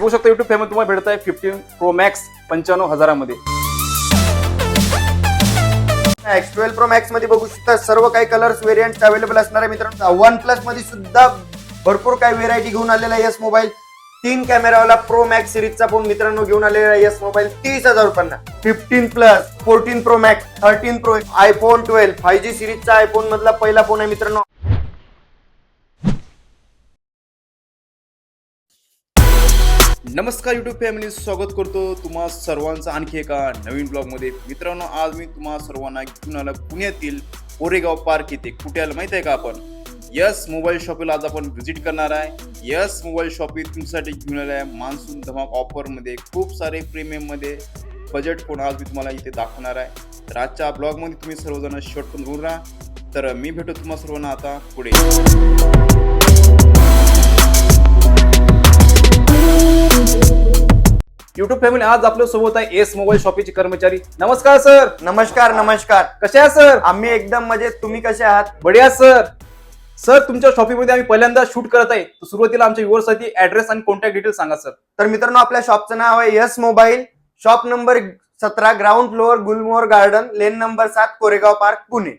बघू शकता YouTube famous तुम्हाला भेटत आहे 15 प्रो मॅक्स 95,000 मध्ये. X12 Pro Max मध्ये बघू शकता सर्व काही कलर्स व्हेरियंट अवेलेबल असणार आहे मित्रांनो. OnePlus मध्ये सुद्धा भरपूर काही व्हेरायटी घेऊन आलेला आहे यस मोबाईल. 3 कॅमेरावाला प्रो मॅक्स सिरीजचा फोन मित्रांनो घेऊन आलेला आहे यस मोबाईल 30,000 रुपयांना. 15 plus, 14 pro max, 13 pro, iPhone 12 5G सिरीजचा आयफोन मधला पहिला फोन आहे मित्रांनो. नमस्कार युट्यूब फॅमिली, स्वागत करतो तुम्हा सर्वांचं आणखी एका नवीन ब्लॉग मध्ये. मित्रांनो, आज मी तुम्हा सर्वांना घेऊन आला पुण्यातील कोरेगाव पार्क येथे. कुठे आलं माहिती आहे का? आपण यस मोबाईल शॉपला आज आपण व्हिजिट करणार आहे. यस मोबाईल शॉप तुमच्यासाठी घेऊन आलं आहे मान्सून धमाक ऑफर मध्ये. खूप सारे प्रीमियम मध्ये बजेट फोन आज मी तुम्हाला इथे दाखवणार आहे. तर आजच्या ब्लॉग मध्ये तुम्ही सर्वजण शॉर्ट पण घेऊन राहा. तर मी भेटतो तुम्हा सर्वांना आता पुढे. युट्यूब फॅमिली, आज आपल्या सोबत आहे एस मोबाईल शॉपीचे कर्मचारी. नमस्कार सर. नमस्कार नमस्कार. कसे आहात सर? आम्ही एकदम मजेत. तुम्ही कसे आहात? बढिया सर. सर, तुमच्या शॉपिंगमध्ये आम्ही पहिल्यांदा शूट करत आहे. तर सुरुवातीला आमच्या व्ह्युअर्ससाठी ऍड्रेस आणि कॉन्टॅक्ट डिटेल सांगा सर. तर मित्रांनो, आपल्या शॉपचं नाव आहे Yes Mobile. Shop number 17, ground floor, Gulmohar Garden, lane number 7, Koregaon Park, Pune.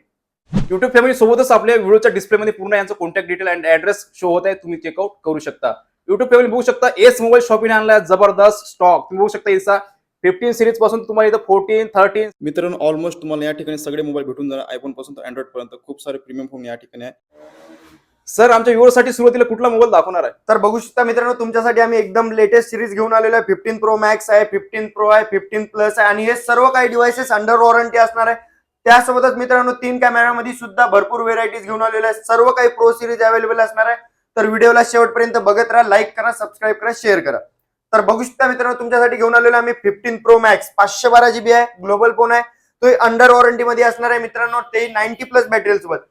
YouTube family सोबतच आपल्या व्हिडिओच्या डिस्प्लेमध्ये पूर्ण यांचं contact detail and address show होत आहे. तुम्ही चेकआउट करू शकता. युट्यूब फॅमिली बघू शकता एस मोबाईल शॉपीने आणलाय जबरदस्त स्टॉक. तुम्ही बघू शकता याचा 15 सिरीज पासून तुम्हाला इथं 14, 13. मित्रांनो, ऑलमोस्ट तुम्हाला या ठिकाणी सगळे मोबाईल भेटून जाणार. आयफोन पासून तर अँड्रॉइड पर्यंत खूप सारे प्रीमियम फोन या ठिकाणी आहे. सर, आमच्या व्ह्युअर्ससाठी सुरुवातीला कुठला मोबाईल दाखवणार आहे? तर बघू शकता मित्रांनो, तुमच्यासाठी आम्ही एकदम लेटेस्ट सिरीज घेऊन आलेलो आहे. 15 प्रो मॅक्स आहे, 15 प्रो आहे, 15 प्लस आहे आणि हे सर्व काही डिव्हाइसेस अंडर वॉरंटी असणार आहे. त्यासोबतच मित्रांनो 3 कॅमेरामध्ये सुद्धा भरपूर व्हेरायटीज घेऊन आलेल्या आहेत. सर्व काही प्रो सिरीज अवेलेबल असणार आहे. तर व्हिडिओला शेवटपर्यंत बघत राहा, लाईक करा, सबस्क्राईब करा, शेअर करा. तर बघू शकता मित्रांनो, तुमच्यासाठी घेऊन आलेलो आम्ही 15 प्रो मॅक्स 512 GB आहे. ग्लोबल फोन आहे. तो अंडर वॉरंटी मध्ये असणार आहे मित्रांनो. ते 90 प्लस बॅटरी सोबत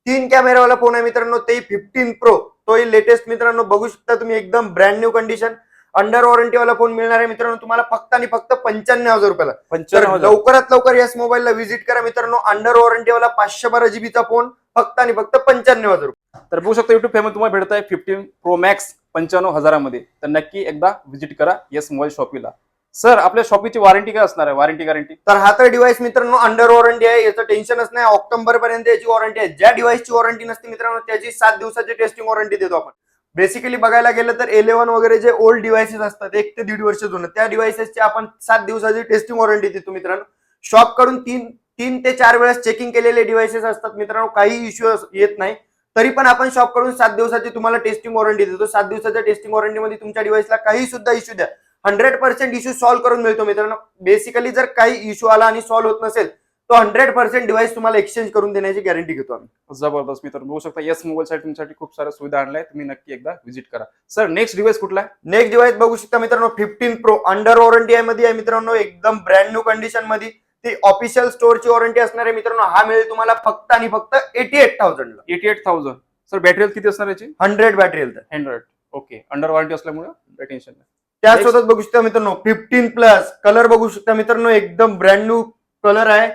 3 कॅमेरावाला फोन आहे मित्रांनो. ते 15 प्रो, तोही लेटेस्ट मित्रांनो. बघू शकता तुम्ही एकदम brand new condition under warranty वाला फोन मिळणार आहे मित्रांनो तुम्हाला फक्त आणि फक्त 95,000 रुपयाला. तर लवकरात लवकर यस मोबाईलला व्हिजिट करा मित्रांनो. अंडर वॉरंटी वाला 512 GB चा फोन फक्त आणि फक्त 95,000 रुपये. तर बघू शकता युट्यूब फॅमिली तुम्हाला भेटत आहे 15 प्रो मॅक्स 95,000 मध्ये. तर नक्की एकदा व्हिजिट करा यस मोबाईल शॉपीला. सर, आपल्या शॉपीची वॉरंटी काय असणार आहे? Warranty guarantee? तर हा तर डिव्हाइस मित्रांनो अंडर वॉरंटी आहे. याचं टेन्शनच नाही. ऑक्टोबर पर्यंत याची वॉरंटी आहे. ज्या डिव्हाइसची वॉरंटी नसते मित्रांनो त्याची 7 दिवसाची टेस्टिंग वॉरंटी देतो आपण. बेसिकली बघायला गेलं तर 11 वगैरे जे ओल्ड डिव्हाइसेस असतात 1 ते 1.5 वर्ष जुनं, त्या डिव्हाइसेसची आपण 7 दिवसाची टेस्टिंग वॉरंटी देतो मित्रांनो. शॉप कडून 3 ते 4 वेळेस चेकिंग केलेले डिव्हाइसेस असतात मित्रांनो. काही इश्यू येत नाही तरी पण आपण शॉप कडून 7 दिवसाची तुम्हाला टेस्टिंग वॉरंटी देतो. 7 दिवसाच्या टेस्टिंग वॉरंटीमध्ये तुमच्या डिव्हाइसला काही सुद्धा इश्यू द्या 100% इश्यू सॉल्व्ह करून मिळतो मित्रांनो. बेसिकली जर काही इश्यू आला आणि सॉल्व्ह होत नसेल तो 100% डिव्हाइस तुम्हाला एक्सचेंज करून देण्याची गॅरंटी घेतो आम्ही. जबरदस्त मित्रांनो, बघू शकता यस मोबाईल साठी तुमच्यासाठी खूप साऱ्या सुविधा आणल्या. तुम्ही नक्की एकदा व्हिजिट करा. सर, नेक्स्ट डिव्हाइस कुठला आहे? नेक्स्ट डिव्हाइस बघू शकता मित्रांनो 15 प्रो अंडर वॉरंटी मध्ये आहे मित्रांनो. एकदम ब्रँड न्यू कंडिशन मध्ये. ती ऑफिशियल स्टोअरची वॉरंटी असणार आहे मित्रांनो. हा मिळेल तुम्हाला फक्त आणि फक्त 88,000 ला. 88,000. सर, बॅटरी हेल्थ किती असणार याची? 100 battery health. 100. Okay. Under warranty असल्यामुळे टेन्शन नाही. त्यासोबत बघू शकता मित्रांनो 15 प्लस. कलर बघू शकता मित्रांनो एकदम ब्रँड न्यू कलर आहे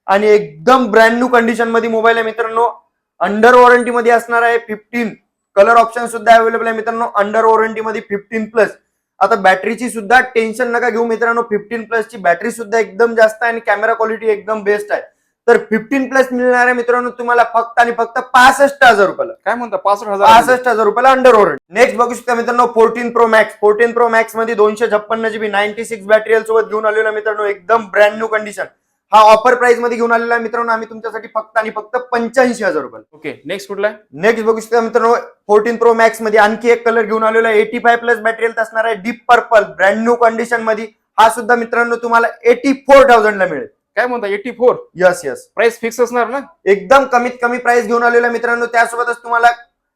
आणि एकदम ब्रँड न्यू कंडिशन मध्ये मोबाईल आहे मित्रांनो. अंडर वॉरंटी मध्ये असणार आहे. 15 कलर ऑप्शन सुद्धा अवेलेबल आहे मित्रांनो अंडर वॉरंटी मध्ये 15 प्लस. आता बॅटरीची सुद्धा टेन्शन नका घेऊ मित्रांनो. 15 प्लस ची बॅटरी सुद्धा एकदम जास्त आहे आणि कॅमेरा क्वालिटी एकदम बेस्ट आहे. तर 15 प्लस मिळणार आहे मित्रांनो तुम्हाला फक्त आणि फक्त 65,000 रुपयाला. काय म्हणता? 65,000? 65,000 रुपयाला अंडर वॉरंटी. नेक्स्ट बघू शकता मित्रांनो 14 प्रो मॅक्स. 14 प्रो मॅक्स मध्ये 256 GB 96 बॅटरी हेल्थ सोबत घेऊन आलेला मित्रांनो. एकदम ब्रँड न्यू कंडिशन. हा ऑफर प्राइस मध्ये घेऊन आलेला आहे मित्रांनो आम्ही तुमच्यासाठी फक्त आणि फक्त 85,000 रुपये. ओके. नेक्स्ट कुठला आहे? नेक्स्ट बघू शकता मित्रांनो 14 प्रो मॅक्स मध्ये आणखी एक कलर घेऊन आलेला आहे. 85 प्लस बॅटरी हेल्थ असणार आहे. Deep purple brand new condition मध्ये. हा सुद्धा मित्रांनो तुम्हाला 84,000 ला मिळेल. काय म्हणता? 84? Yes yes. प्राइस फिक्स असणार ना? एकदम कमीत कमी प्राइस घेऊन आलेला मित्रांनो. त्यासोबतच तुम्हाला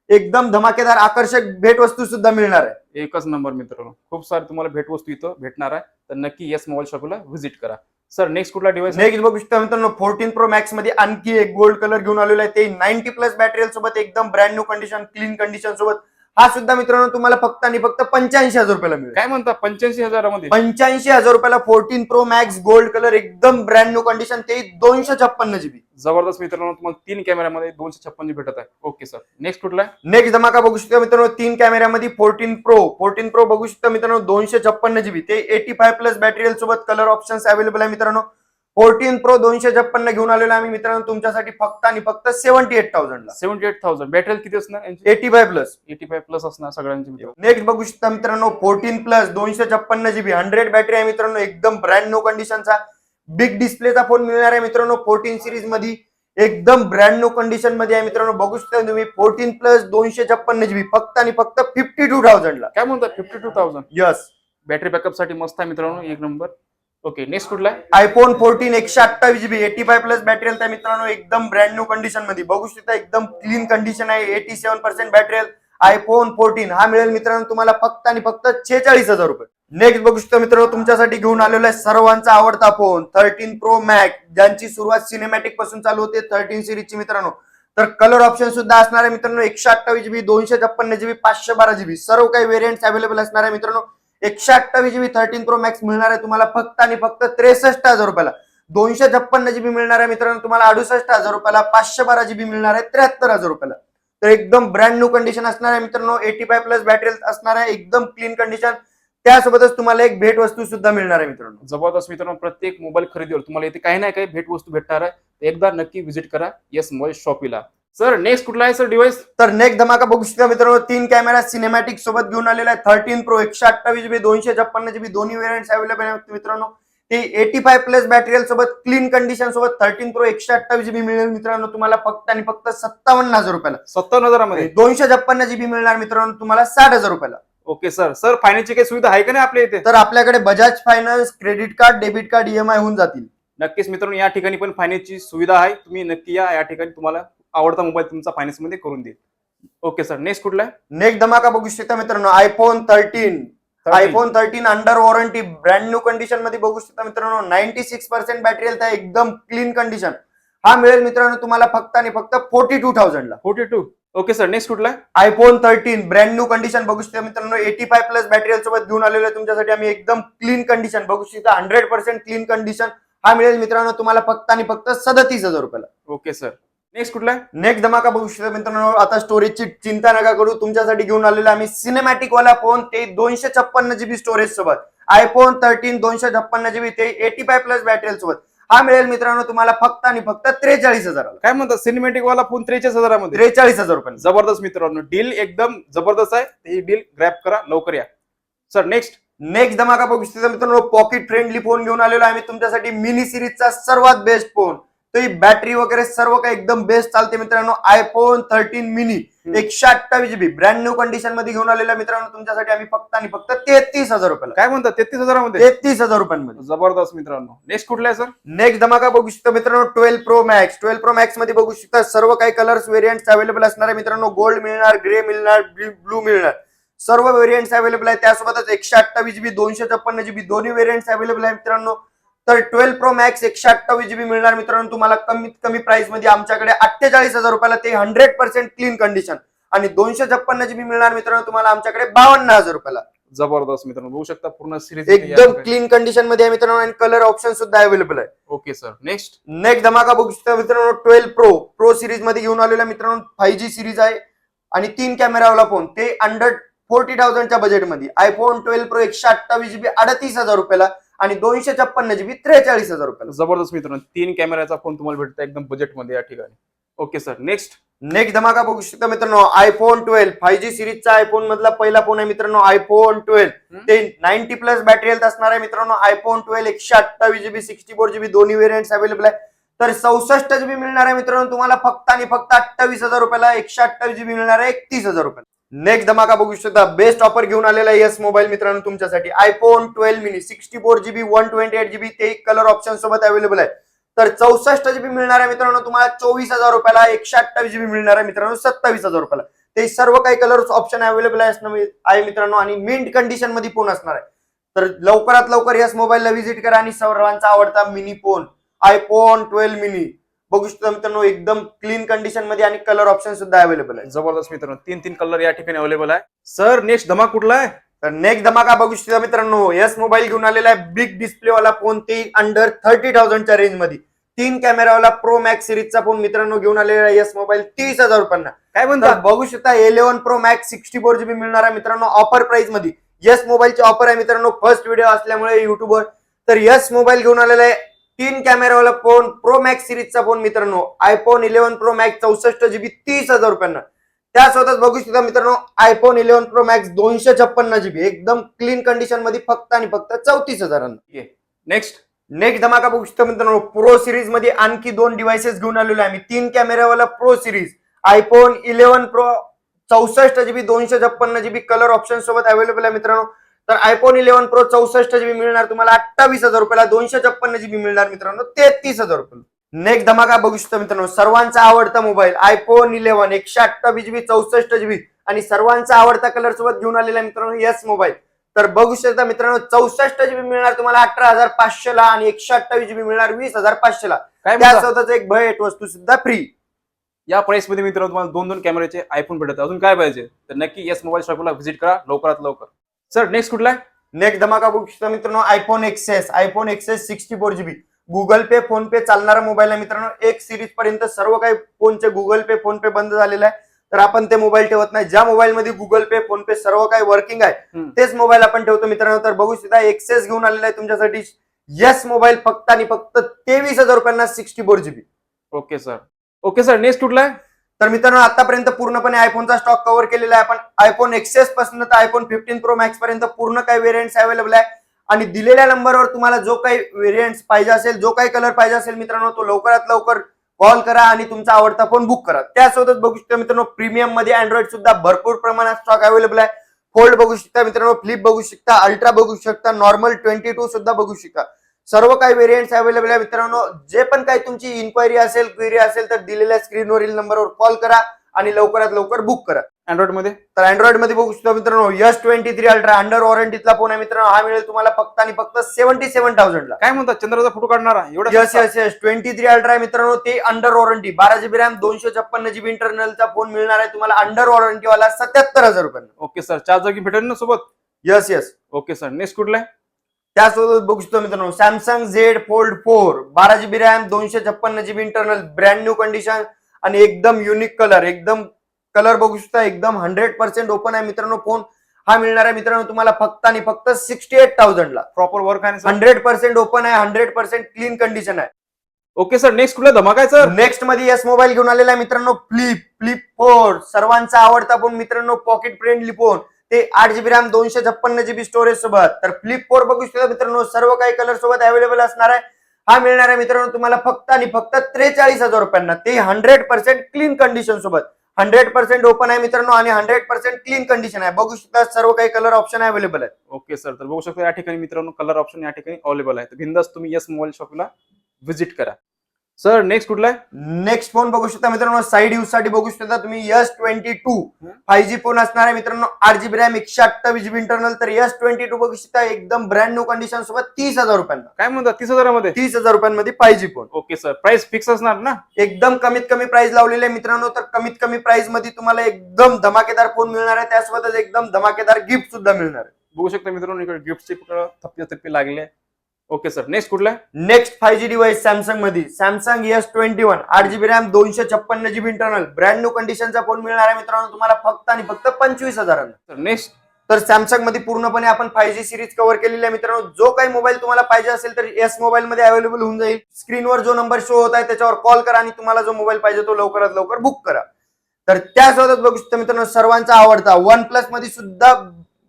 एकदम धमाकेदार आकर्षक भेटवस्तू सुद्धा मिळणार आहे. एकच नंबर मित्रांनो. खूप सारे तुम्हाला भेटवस्तू इथं भेटणार आहे. तर नक्की यस मोबाईल शॉपला व्हिजिट करा. सर, नेक्स्ट कुठला डिव्हाइस? नेक्स्ट बघू शकता मित्रांनो 14 प्रो मॅक्स मध्ये आणखी एक गोल्ड कलर घेऊन आलेला आहे. ते 90 प्लस बॅटरी सोबत एकदम brand new condition clean condition सोबत हा सुद्धा मित्रांनो तुम्हाला फक्त आणि फक्त 85,000 रुपयाला मिळेल. काय म्हणता 85,000 85,000 रुपयाला 14 प्रो मॅक्स गोल्ड कलर एकदम ब्रँड न्यू कंडिशन, ते 256 GB. जबरदस्त मित्रांनो, तुम्हाला 3 कॅमेऱ्यामध्ये 256 भेटत आहे. ओके सर, नेक्स्ट कुठला आहे? नेक्स्ट धमाका बघू शकता मित्रांनो 3 कॅमेऱ्यामध्ये 14 प्रो बघू शकता मित्रांनो 256 GB, ते 85 प्लस बॅटरी हेल्थ सोबत कलर ऑप्शन्स अवेलेबल आहे मित्रांनो. 14 प्रो 256 घेऊन आलेलो आम्ही मित्रांनो तुमच्यासाठी फक्त आणि फक्त 78,000 ला. 78,000 बॅटरी किती असणार? 85 प्लस. 85 प्लस असणार सगळ्यांची. नेक्स्ट बघू शकता मित्रांनो 14 प्लस 256 GB 100 बॅटरी आहे मित्रांनो, एकदम ब्रँड न्यू कंडिशनचा बिग डिस्प्लेचा फोन मिळणार आहे मित्रांनो 14 सिरीज मध्ये, एकदम ब्रँड न्यू कंडिशन मध्ये आहे मित्रांनो. बघू शकता तुम्ही 14 प्लस 256 GB फक्त आणि फक्त 52,000 ला. काय म्हणतात 52,000? यस. बॅटरी बॅकअप साठी मस्त आहे मित्रांनो, एक नंबर. ओके, नेक्स्ट कुठला आहे? IPhone 14 128 GB 85 plus battery health आहे मित्रांनो, एकदम ब्रँड न्यू कंडिशन मध्ये. बघू शकता एकदम क्लीन कंडिशन आहे, 87% बॅटरी हेल्थ. आयफोन 14 हा मिळेल मित्रांनो तुम्हाला फक्त आणि फक्त 46,000 रुपये. नेक्स्ट बघू शकता मित्रांनो तुमच्यासाठी घेऊन आलेला आहे सर्वांचा आवडता फोन 13 प्रो मॅक्स, ज्यांची सुरुवात सिनेमॅटिक पासून चालू होते 13 सिरीजची मित्रांनो. तर कलर ऑप्शन सुद्धा असणार आहे मित्रांनो 128 GB 256 GB 512 GB सर्व काही व्हेरियंट अवेलेबल असणार आहे मित्रांनो. 128 GB 13 प्रो मॅक्स मिळणार आहे तुम्हाला फक्त आणि फक्त 63,000 रुपयाला. 256 GB मिळणार आहे मित्रांनो तुम्हाला 68,000 रुपयाला. 512 GB मिळणार आहे 73,000 रुपयाला. तर एकदम ब्रँड न्यू कंडिशन असणार आहे मित्रांनो, 85 प्लस बॅटरी असणार आहे, एकदम क्लीन कंडिशन. त्यासोबतच तुम्हाला एक भेट वस्तू सुद्धा मिळणार आहे मित्रांनो. जबरदस्त मित्रांनो, प्रत्येक मोबाईल खरेदीवर तुम्हाला इथे काही ना काही भेट वस्तू भेटणार आहे. एकदा नक्की व्हिजिट करा येस मोबाईल शॉपीला. सर नेक्स्ट कुठला आहे सर डिव्हाइस? तर नेक्स्ट धमाका बघू शकता मित्रांनो 3 कॅमेरा सिनेमॅटिक सोबत घेऊन आलेला आहे 13 प्रो 128 GB 256 GB दोन्ही व्हेरियंट्स अवेलेबल आहेत मित्रांनो. ते 85 प्लस बॅटरी हेल्थ सोबत क्लीन कंडिशन सोबत 13 प्रो 128 GB मिळेल मित्रांनो तुम्हाला फक्त आणि फक्त 57,000 रुपयाला. 57,000 256 GB मिळणार मित्रांनो तुम्हाला 60,000 रुपयाला. ओके सर, सर फायनान्सची काही सुविधा आहे का नाही आपल्या इथे? तर आपल्याकडे Bajaj finance, credit card, debit card, EMI होऊन जातील. नक्कीच मित्रांनो, या ठिकाणी पण फायनान्सची सुविधा आहे. तुम्ही नक्की या ठिकाणी तुम्हाला आवडता मोबाईल तुमचा फायनान्स मध्ये करून देईल. ओके सर, नेक्स्ट कुठला आहे? नेक्स्ट धमाका बघू शकता मित्रांनो iPhone 13 under warranty brand new condition मध्ये बघू शकता मित्रांनो 96% बॅटरी हेल्थ आहे, एकदम क्लीन कंडिशन. हा मिळेल मित्रांनो तुम्हाला फक्त आणि फक्त 42,000 ला. 42. ओके सर, नेक्स्ट कुठला आहे? आयफोन 13 ब्रँड न्यू कंडिशन बघू शकता मित्रांनो 85 प्लस बॅटरी हेल्थ सोबत घेऊन आलेलो आहे तुमच्यासाठी आम्ही, एकदम क्लीन कंडिशन बघू शकता 100% क्लीन कंडिशन. हा मिळेल मित्रांनो तुम्हाला फक्त आणि फक्त 37,000 रुपयाला. ओके सर, नेक्स्ट कुठला आहे? नेक्स्ट धमाका बघू शकता मित्रांनो, आता स्टोरेजची चिंता नका करू, तुमच्यासाठी घेऊन आलेला आम्ही सिनेमॅटिक वाला फोन, ते 256 GB स्टोरेज सोबत. आयफोन 13 256 GB ते 85 प्लस बॅटरी हेल्थ सोबत. हा मिळेल मित्रांनो तुम्हाला फक्त आणि फक्त 43,000. काय म्हणतात सिनेमॅटिक वाला फोन 43,000 मध्ये? 43,000 रुपये. जबरदस्त मित्रांनो, डील एकदम जबरदस्त आहे. ही डील ग्रॅब करा, लवकर या. सर नेक्स्ट धमाका बघू शकता मित्रांनो पॉकेट फ्रेंडली फोन घेऊन आलेलो आम्ही तुमच्यासाठी मिनी सिरीजचा सर्वात बेस्ट फोन. तो ही बॅटरी वगैरे सर्व काही एकदम बेस्ट चालते मित्रांनो. IPhone 13 mini 128 GB brand new condition मध्ये घेऊन आलेला मित्रांनो तुमच्यासाठी आम्ही फक्त आणि फक्त 33,000 रुपयाला. काय म्हणतात 33,000 मध्ये? 33,000 रुपयांमध्ये. जबरदस्त मित्रांनो. नेक्स्ट कुठला आहे सर? नेक्स्ट धमाका बघू शकता मित्रांनो 12 प्रो मॅक्स मध्ये बघू शकता सर्व काही कलर्स व्हेरियंट्स अवेलेबल असणार आहे मित्रांनो. गोल्ड मिळणार, ग्रे मिळणार, ब्लू मिळणार, सर्व व्हेरियंट्स अवेलेबल आहे. त्यासोबतच 128 GB 256 GB दोन्ही व्हेरियंट्स अवेलेबल आहे मित्रांनो. तर 12 प्रो मॅक्स 128 GB मिळणार मित्रांनो तुम्हाला कमीत कमी प्राइस मध्ये आमच्याकडे 48,000 रुपयाला, ते 100% क्लीन कंडिशन. आणि 256 GB मिळणार मित्रांनो तुम्हाला आमच्याकडे 52,000 रुपयाला. जबरदस्त मित्रांनो, बघू शकता पूर्ण सिरीज एकदम क्लीन कंडिशन मध्ये आहे मित्रांनो आणि कलर ऑप्शन सुद्धा अवेलेबल आहे. ओके सर, नेक्स्ट धमाका बघू शकता मित्रांनो 12 प्रो सिरीज मध्ये घेऊन आलेला मित्रांनो 5G सिरीज आहे आणि 3 कॅमेरावाला फोन, ते अंडर 40,000च्या बजेटमध्ये. आयफोन 12 प्रो 128 GB 38,000 रुपयाला आणि 256 GB 43,000 रुपयाला. जबरदस्त मित्रांनो, 3 कॅमेराचा फोन तुम्हाला भेटतो एकदम बजेट मध्ये या ठिकाणी. ओके सर, नेक्स्ट धमाका बघू शकता मित्रांनो आयफोन 12 5G सिरीजचा आयफोन मधला पहिला फोन आहे मित्रांनो आयफोन 12. ते 90 प्लस बॅटरी हेल्थ असणार आहे मित्रांनो. आयफोन 12 128 GB 64 GB दोन्ही व्हेरियंट्स अवेलेबल आहे. तर 64 GB मिळणार आहे मित्रांनो तुम्हाला फक्त आणि फक्त 28,000 रुपयाला. 128 GB मिळणार आहे 31,000 रुपयाला. नेक्स्ट धमाका बघू शकता बेस्ट ऑफर घेऊन आलेला आहे यस मोबाईल मित्रांनो तुमच्यासाठी. आयफोन 12 मिनी 64 GB 128 GB ते कलर ऑप्शन सोबत अवेलेबल आहे. तर 64 GB मिळणार आहे मित्रांनो तुम्हाला 24,000 रुपयाला. 128 GB मिळणार आहे मित्रांनो 27,000 रुपयाला. ते सर्व काही कलर ऑप्शन अवेलेबल आहे मित्रांनो आणि मिंट कंडिशन मध्ये फोन असणार आहे. तर लवकरात लवकर यस मोबाईलला व्हिजिट करा आणि सर्वांचा आवडता मिनी फोन आयफोन 12 मिनी बघू शकता मित्रांनो एकदम क्लीन कंडिशन मध्ये आणि कलर ऑप्शन सुद्धा अवेलेबल आहे. जबरदस्त मित्रांनो, 3 कलर या ठिकाणी अवेलेबल आहे. सर नेक्स्ट धमाक कुठला आहे? तर नेक्स्ट धमाका बघू शकता मित्रांनो, यस मोबाईल घेऊन आलेला आहे बिग डिस्प्ले वाला फोन, ते अंडर 30,000 च्या रेंज मध्ये 3 कॅमेरावाला प्रो मॅक्स सिरीजचा फोन मित्रांनो घेऊन आलेला आहे यस मोबाईल 30,000 रुपयांना. काय म्हणता? बघू शकता 11 प्रो मॅक्स 64 GB मिळणार आहे मित्रांनो ऑफर प्राइस मध्ये. यस मोबाईलची ऑफर आहे मित्रांनो, फर्स्ट व्हिडिओ असल्यामुळे युट्यूबवर. तर यस मोबाईल घेऊन आलेला आहे 3 कॅमेरावाला फोन प्रो मॅक्स सिरीजचा फोन मित्रांनो, आयफोन 11 प्रो मॅक्स 64 GB 30,000 रुपयांना. त्यासोबतच बघू शकता मित्रांनो आयफोन 11 प्रो मॅक्स 256 GB एकदम क्लीन कंडिशन मध्ये फक्त आणि फक्त 34,000. नेक्स्ट धमाका बघू शकता मित्रांनो, प्रो सिरीज मध्ये आणखी 2 डिव्हाइसेस घेऊन आलेलो आहे मी. 3 कॅमेरावाला pro series iPhone 11 pro 64 GB 256 GB colour option सोबत अवेलेबल आहे मित्रांनो. तर आयफोन 11 प्रो 64 GB मिळणार तुम्हाला 28,000 रुपयाला, 256 GB मिळणार मित्रांनो 33,000 रुपये. नेक्स्ट धमाका बघू शकता मित्रांनो, सर्वांचा आवडता मोबाईल आयफोन 11 128 GB 64 GB आणि सर्वांचा आवडता कलर सोबत घेऊन आलेला आहे मित्रांनो यस मोबाईल. तर बघू शकता मित्रांनो 64 GB मिळणार तुम्हाला 18,500 ला आणि 128 GB मिळणार 20,500 ला. त्यासोबतच एक भेट वस्तू सुद्धा फ्री. या प्राइस मध्ये मित्रांनो तुम्हाला 2 कॅमेऱ्याचे आयफोन भेटत. अजून काय पाहिजे तर नक्की यस मोबाईल शॉपला व्हिजिट करा लवकरात लवकर. सर नेक्स्ट कुठला आहे? नेक्स्ट धमाका बघू शकता मित्रांनो, आयफोन एक्सेस 64 GB गुगल पे फोन पे चालणारा मोबाईल आहे मित्रांनो. एक सिरीज पर्यंत सर्व काही फोनचे गुगल पे फोन पे बंद झालेला आहे, तर आपण ते मोबाईल ठेवत नाही. ज्या मोबाईल मध्ये गुगल पे फोन पे सर्व काही वर्किंग आहे तेच मोबाईल आपण ठेवतो मित्रांनो. तर बघू शकता एक्सेस घेऊन आलेला आहे तुमच्यासाठी यस मोबाईल फक्त आणि फक्त 23,000 रुपयांना 64 GB. ओके सर नेक्स्ट कुठला आहे? तर मित्रांनो आतापर्यंत पूर्णपणे आयफोनचा स्टॉक कव्हर केलेला आहे आपण. आयफोन एक्सेस पासून तर आयफोन 15 प्रो मॅक्स पर्यंत पूर्ण काही व्हेरियंट्स अवेलेबल आहे आणि दिलेल्या नंबरवर तुम्हाला जो काही व्हेरियंट्स पाहिजे असेल, जो काही कलर पाहिजे असेल मित्रांनो, तो लवकरात लवकर कॉल करा आणि तुमचा आवडता फोन बुक करा. त्यासोबत बघू शकता मित्रांनो प्रीमियम मध्ये अँड्रॉइड सुद्धा भरपूर प्रमाणात स्टॉक अवेलेबल आहे. फोल्ड बघू शकता मित्रांनो, फ्लिप बघू शकता, अल्ट्रा बघू शकता, नॉर्मल 22 सुद्धा बघू शकता. सर्व काही व्हेरियंट्स अवेलेबल आहे मित्रांनो. जे पण काही तुमची इन्क्वायरी असेल, क्वेरी असेल तर दिलेल्या स्क्रीनवरील नंबरवर कॉल करा आणि लवकरात लवकर बुक करा. अँड्रॉइड मध्ये बघू शकता मित्रांनो S23 अल्ट्रा अंडर वॉरंटीतला फोन आहे मित्रांनो. हा मिळेल तुम्हाला फक्त आणि फक्त 77,000 ला. काय म्हणतात? चंद्राचा फोटो काढणारा एवढा? यस 23 अल्ट्रा आहे मित्रांनो, ते under warranty 12 GB RAM 256 GB इंटरनलचा फोन मिळणार आहे तुम्हाला अंडर वॉरंटी वाला 77,000 रुपयांना. ओके सर, चार्जर की भेटेल ना सोबत? यस. ओके सर नेक्स्ट कुठला आहे? त्यासोबत बघू शकतो मित्रांनो Samsung Z Fold 4 12 GB RAM 256 GB internal brand new condition आणि एकदम युनिक कलर बघू शकता, एकदम 100% ओपन आहे मित्रांनो फोन. हा मिळणार आहे मित्रांनो तुम्हाला फक्त आणि फक्त 68,000 ला. प्रॉपर वर्क आहे, 100% ओपन आहे, 100% क्लीन कंडिशन आहे. ओके सर नेक्स्ट कुठला धमाका आहे सर? नेक्स्ट मध्ये यस मोबाईल घेऊन आलेला आहे मित्रांनो फ्लिप 4 सर्वांचा आवडता फोन मित्रांनो, पॉकेट फ्रेंडली फोन, ते 8 GB रॅम 256 GB स्टोरेज सोबत. तर फ्लिप 4 बघू शकता मित्रांनो सर्व काही कलर सोबत अवेलेबल असणार आहे. हा मिळणार आहे मित्रांनो तुम्हाला फक्त आणि फक्त 43,000 रुपयांना, ते 100% क्लीन कंडिशन सोबत. 100% ओपन आहे मित्रांनो आणि 100% क्लीन कंडिशन आहे. बघू शकता सर्व काही कलर ऑप्शन अवेलेबल आहे. ओके सर, तर बघू शकता या ठिकाणी मित्रांनो कलर ऑप्शन या ठिकाणी अवेलेबल आहे. तर बिंदास तुम्ही यस मोबाईल शॉपला व्हिजिट करा. सर नेक्स्ट कुठला आहे? नेक्स्ट फोन बघू शकता मित्रांनो साइड यूज साठी बघू शकता तुम्ही S22 5G फोन असणार आहे मित्रांनो, 8 GB रॅम 128 GB इंटरनल. तर S22 बघू शकता एकदम ब्रँड न्यू कंडिशन सोबत 30,000 रुपयांना. काय म्हणतात? 30,000 मध्ये 30,000 रुपयांमध्ये 5G phone. Okay sir, price fix असणार ना? एकदम कमीत कमी प्राइस लावलेली आहे मित्रांनो. तर कमीत कमी प्राइस मध्ये तुम्हाला एकदम धमाकेदार फोन मिळणार आहे, त्यासोबतच एकदम धमाकेदार गिफ्ट सुद्धा मिळणार आहे. बघू शकता मित्रांनो इकडे गिफ्टचे थप्पे लागले. ओके सर नेक्स्ट कुठला आहे? नेक्स्ट 5G डिव्हाइस सॅमसंग मध्ये Samsung S21 8 GB RAM 256 GB internal brand new कंडिशनचा फोन मिळणार आहे मित्रांनो तुम्हाला फक्त आणि फक्त 25,000. नेक्स्ट तर सॅमसंग मध्ये पूर्णपणे आपण 5G सिरीज कव्हर केलेली आहे मित्रांनो. जो काही मोबाईल तुम्हाला पाहिजे असेल तर एस मोबाईल मध्ये अवेलेबल होऊन जाईल. स्क्रीनवर जो नंबर शो होत आहे त्याच्यावर कॉल करा आणि तुम्हाला जो मोबाईल पाहिजे तो लवकरात लवकर बुक करा. तर त्यासोबत बघू शकता मित्रांनो सर्वांचा आवडता OnePlus मध्ये सुद्धा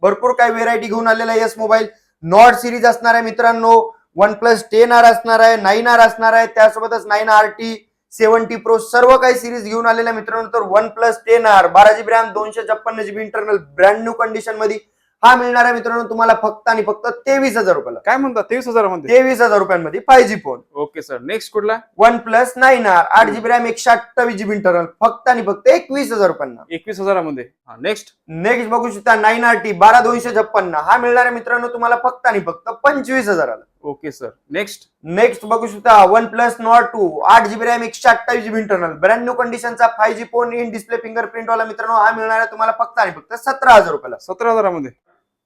भरपूर काही व्हेरायटी घेऊन आलेला आहे एस मोबाईल. नॉट सिरीज असणार आहे मित्रांनो, OnePlus 10R असणार आहे, 9R असणार आहे, त्यासोबतच 9RT 70 Pro सर्व काही सिरीज घेऊन आलेल्या मित्रांनो. तर OnePlus 10R 12 GB RAM 256 GB internal brand new condition मध्ये हा मिळणार आहे मित्रांनो तुम्हाला फक्त आणि फक्त 23,000 रुपयाला. काय म्हणतात? 23,000 मध्ये 23,000 रुपयांमध्ये 5G phone. Okay sir next कुठला? OnePlus 9R 8 GB RAM 128 GB internal फक्त आणि फक्त 21,000 रुपयांना. 21,000 मध्ये. नेक्स्ट बघू शकता 9RT 12,256 हा मिळणार आहे मित्रांनो तुम्हाला फक्त आणि फक्त 25,000. Okay sir. नेक्स्ट. नेक्स्ट बघू शकता OnePlus Nord 2 8GB RAM 128GB internal brand new कंडिशनचा 5G phone in display fingerprint वाला मित्रांनो हा मिळणार आहे तुम्हाला फक्त आणि फक्त 17,000 रुपयाला. 17,000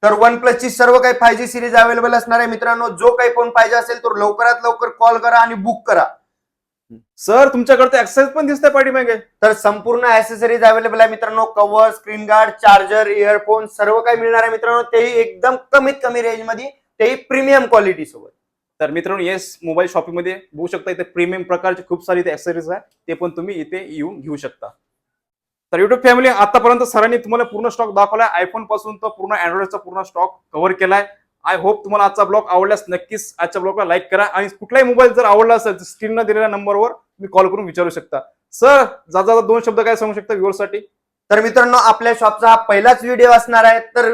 तर OnePlus ची सर्व काही 5G सिरीज अवेलेबल असणार आहे मित्रांनो. जो काही फोन पाहिजे असेल तो लवकरात लवकर कॉल करा आणि बुक करा. सर तुमच्याकडे ऍक्सेस पण दिसतंय पाठीमागे. तर संपूर्ण ऍसेसरीज अवेलेबल आहे मित्रांनो. Cover, screen guard, charger, earphone सर्व काही मिळणार आहे मित्रांनो. तेही एकदम कमीत कमी रेंज मध्ये, तेही प्रीमियम क्वालिटी सोबत. तर मित्रांनो येस मोबाईल शॉपिंग मध्ये बघू शकता इथे प्रीमियम प्रकारचे खूप सारे इथे ऍक्सेसरीज आहे, ते पण तुम्ही इथे येऊन घेऊ शकता. तर युट्यूब फॅमिली आतापर्यंत सरांनी तुम्हाला पूर्ण स्टॉक दाखवलाय. आयफोन पासून तर पूर्ण अँड्रॉइडचा पूर्ण स्टॉक कव्हर केलाय. आय होप तुम्हाला आजचा ब्लॉग आवडल्यास नक्कीच आजच्या ब्लॉगला लाईक करा आणि कुठलाही मोबाईल जर आवडला असेल तर स्क्रीनला दिलेल्या नंबरवर तुम्ही कॉल करून विचारू शकता. सर जाता 2 शब्द काय सांगू शकता व्ह्युअर्ससाठी? तर मित्रांनो आपल्या शॉपचा हा पहिलाच व्हिडिओ असणार आहे. तर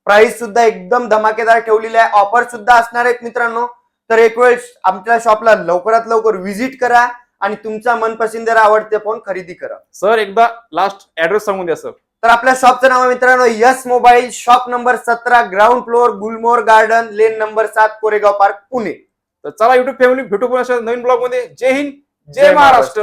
प्राइस सुद्धा एकदम धमाकेदार ठेवलेली आहे. ऑफर सुद्धा असणार आहेत मित्रांनो. तर एक वेळ आमच्या शॉपला लवकरात लवकर व्हिजिट करा आणि तुमचा मनपसंदीदा आवडते फोन खरेदी करा. सर एकदा लास्ट ऍड्रेस सांगून द्या सर. तर आपल्या शॉपचं नाव आहे मित्रांनो Yes Mobile, shop number 17, ground floor, Gulmohar Garden, lane number 7, Koregaon Park, Pune. तर चला युट्यूब फॅमिली भेटू पुन्हा अशा नवीन ब्लॉग मध्ये. जय हिंद, जय महाराष्ट्र.